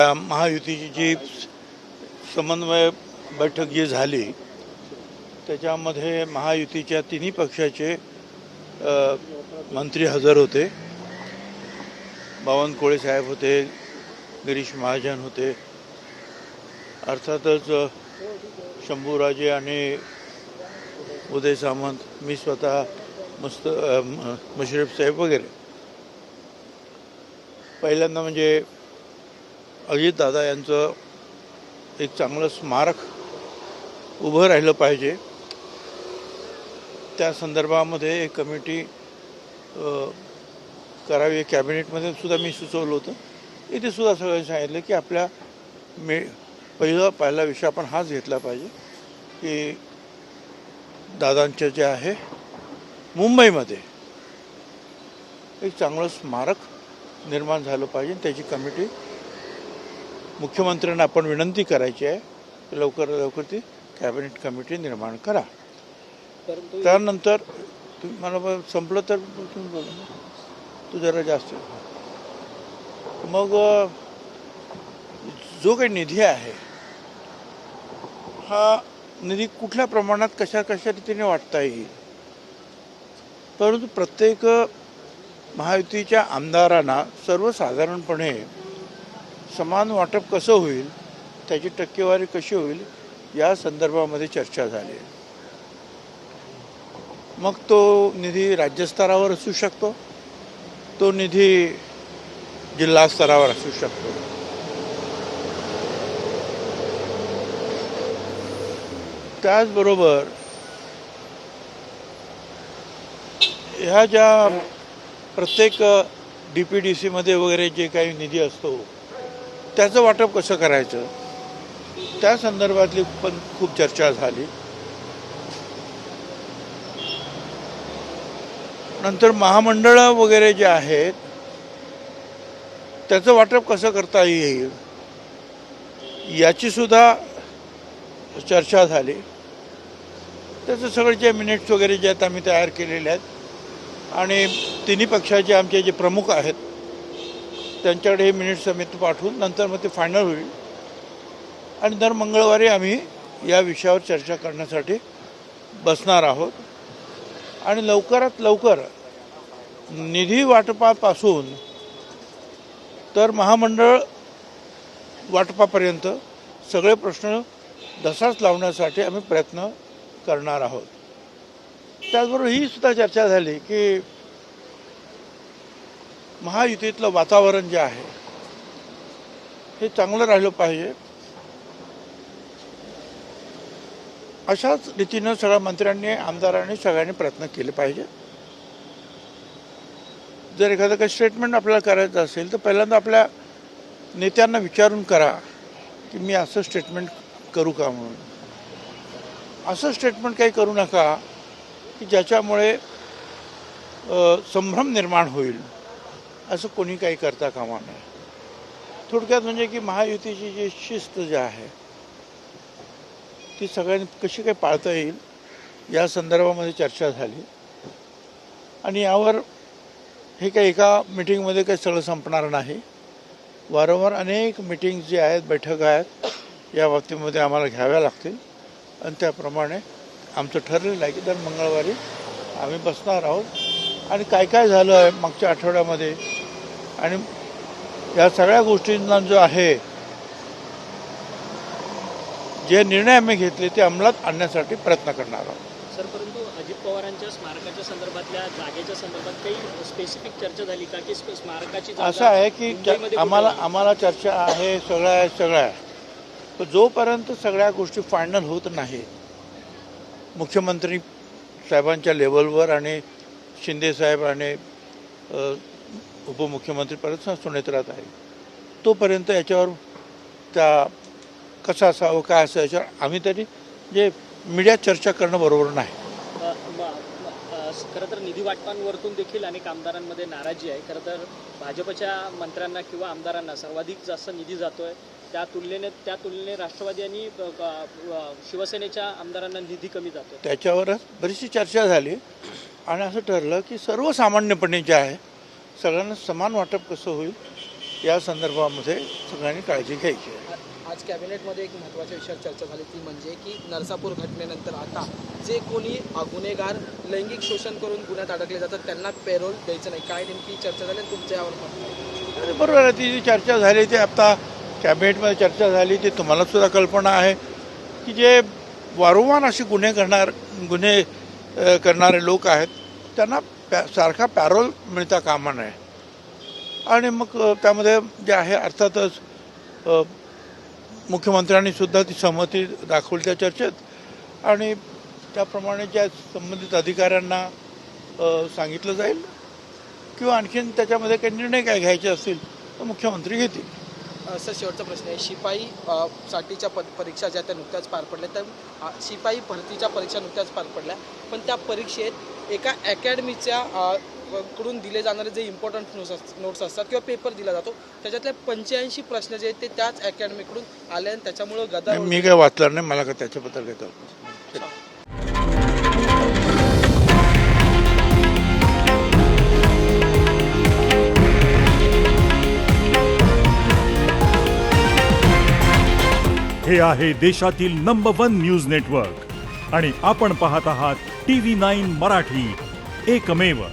या महायुतीची जी समन्वय बैठक जी झाली त्याच्यामध्ये महायुतीच्या तिन्ही पक्षाचे मंत्री हजर होते. बावनकुळे साहेब होते, गिरीश महाजन होते, अर्थातच शंभूराजे आणि उदय सामंत, मी स्वतः मुश्रीफ साहेब वगैरे. पहिल्यांदा म्हणजे अजितदादा यांचं एक चांगलं स्मारक उभं राहिलं पाहिजे, त्या संदर्भामध्ये एक कमिटी करावी. कॅबिनेटमध्ये सुद्धा मी सुचवलं होतं. इथे सुद्धा सगळं सांगितलं की आपल्या पहिला विषय आपण हाच घेतला पाहिजे की दादांचे जे आहे मुंबईमध्ये एक चांगलं स्मारक निर्माण झालं पाहिजे. त्याची कमिटी मुख्यमंत्र्यांना आपण विनंती करायची आहे की लवकर लवकर ती कॅबिनेट कमिटी निर्माण करा. त्यानंतर मला संपलं तर तुम्ही बोला, तू जरा जास्त. मग जो काही निधी आहे हा निधी कुठल्या प्रमाणात कशा रीतीने वाटता येईल, परंतु प्रत्येक महायुतीच्या आमदारांना सर्वसाधारणपणे समान वाटप कसं होईल, त्याची टक्केवारी कशी होईल या संदर्भामध्ये चर्चा झाली. मग तो निधी राज्यस्तरावर असू शकतो, तो निधी जिल्हा स्तरावर असू शकतो. त्याचबरोबर ह्या ज्या प्रत्येक DPDCमध्ये वगैरे जे काही निधी असतो त्याचं वाटप कसं करायचं त्या संदर्भातली पण खूप चर्चा झाली. नंतर महामंडळं वगैरे जे आहेत त्याचं वाटप कसं करता येईल याची सुद्धा चर्चा झाली. त्याचं सगळे जे मिनिट्स वगैरे जे आहेत आम्ही तयार केलेले आहेत आणि तिन्ही पक्षाचे आमचे जे प्रमुख आहेत त्यांच्याकडे हे मिनिट्स आम्ही पाठवून नंतर मग ते फायनल होईल आणि दर मंगळवारी आम्ही या विषयावर चर्चा करण्यासाठी बसणार आहोत. आणि लवकरात लवकर निधी वाटपापासून तर महामंडळ वाटपापर्यंत सगळे प्रश्न धसास लावण्यासाठी आम्ही प्रयत्न करणार आहोत. त्याचबरोबर ही सुद्धा चर्चा झाली की महायुतीतलं वातावरण जे आहे हे चांगलं राहिलं पाहिजे. अशाच रीतीनं सगळ्या मंत्र्यांनी आमदारांनी सगळ्यांनी प्रयत्न केले पाहिजे. जर एखादं काही स्टेटमेंट आपल्याला करायचं असेल तर पहिल्यांदा आपल्या नेत्यांना विचारून करा की मी असं स्टेटमेंट करू का म्हणून. असं स्टेटमेंट काही करू नका की ज्याच्यामुळे संभ्रम निर्माण होईल, असं कोणी काही करता कामा नये. थोडक्यात म्हणजे की महायुतीची जी शिस्त जी आहे ती सगळ्यांनी कशी काही पाळता येईल या संदर्भामध्ये चर्चा झाली. आणि यावर हे काही एका मिटिंगमध्ये काही सगळं संपणार नाही. वारंवार अनेक मिटिंग्स जे आहेत, बैठक आहेत, या बाबतीमध्ये आम्हाला घ्याव्या लागतील आणि त्याप्रमाणे आमचं ठरलेलं आहे की दर मंगळवारी आम्ही बसणार आहोत. आणि काय काय झालं आहे मागच्या आठवड्यामध्ये आणि या सगळ्या गोष्टींना जो आहे जे निर्णय आम्ही घेतले ते अंमलात आणण्यासाठी प्रयत्न करणार आहोत. सर, परंतु अजित पवारांच्या स्मारकाच्या संदर्भातल्या जागेच्या संदर्भात काही स्पेसिफिक चर्चा झाली का की स्मारकाची असं आहे की आम्हाला चर्चा आहे, सगळं आहे. पण जोपर्यंत सगळ्या गोष्टी फायनल होत नाही मुख्यमंत्री साहेबांच्या लेवलवर आणि शिंदे साहेब आणि उपमुख्यमंत्रीपर्यंत सुनेत राहत आहे तोपर्यंत याच्यावर त्या कसं असावं काय असं याच्यावर आम्ही तरी जे मीडियात चर्चा करणं बरोबर नाही. खरं तर निधी वाटपांवरतून देखील अनेक आमदारांमध्ये नाराजी आहे. खरं तर भाजपच्या मंत्र्यांना किंवा आमदारांना सर्वाधिक जास्त निधी जातोय. त्या तुलनेने राष्ट्रवादी आणि शिवसेनेच्या आमदारांना निधी कमी जातो. त्याच्यावरच बरीचशी चर्चा झाली आणि असं ठरलं की सर्वसामान्यपणे जे आहे सगळ्यांना समान वाटप कसं होईल या संदर्भामध्ये सगळ्यांनी काळजी घ्यायची आहे. आज कॅबिनेटमध्ये एक महत्त्वाच्या विषयावर चर्चा झाली ती म्हणजे की नरसापूर घटनेनंतर आता जे कोणी गुन्हेगार लैंगिक शोषण करून गुन्ह्यात अडकले जातात त्यांना पेरोल द्यायचं नाही. काय नेमकी चर्चा झाली तुमच्या यावर मत? आणि बरोबर आहे, ती जी चर्चा झाली ती आता कॅबिनेटमध्ये चर्चा झाली ती तुम्हाला सुद्धा कल्पना आहे की जे वारंवार असे गुन्हे करणारे लोक आहेत त्यांना सारखा पॅरोल मिळता कामा नये. आणि मग त्यामध्ये जे आहे अर्थातच मुख्यमंत्र्यांनी सुद्धा ती सहमती दाखवली त्या चर्चेत आणि त्याप्रमाणे ज्या संबंधित अधिकाऱ्यांना सांगितलं जाईल किंवा आणखीन त्याच्यामध्ये काही निर्णय काय घ्यायचे असतील तर मुख्यमंत्री घेतील. सर, शेवटचा प्रश्न आहे. शिपाई साठीच्या परीक्षा ज्या त्या नुकत्याच पार पडल्या, तर शिपाई भरतीच्या परीक्षा नुकत्याच पार पडल्या, पण त्या परीक्षेत एका अकॅडमीच्या कडून दिले जाणारे जे इम्पॉर्टंट नोट्स असतात किंवा पेपर दिला जातो त्याच्यातले 85 प्रश्न जे आहेत ते त्याच अकॅडमीकडून आले आणि त्याच्यामुळं गदारोळ. मी काय वाचलं नाही, मला काय त्याच्याबद्दल काय कल्पना नाही. हे आहे देशातील नंबर 1 न्यूज नेटवर्क आणि आपण पाहत आहात TV9 मराठी, एकमेव.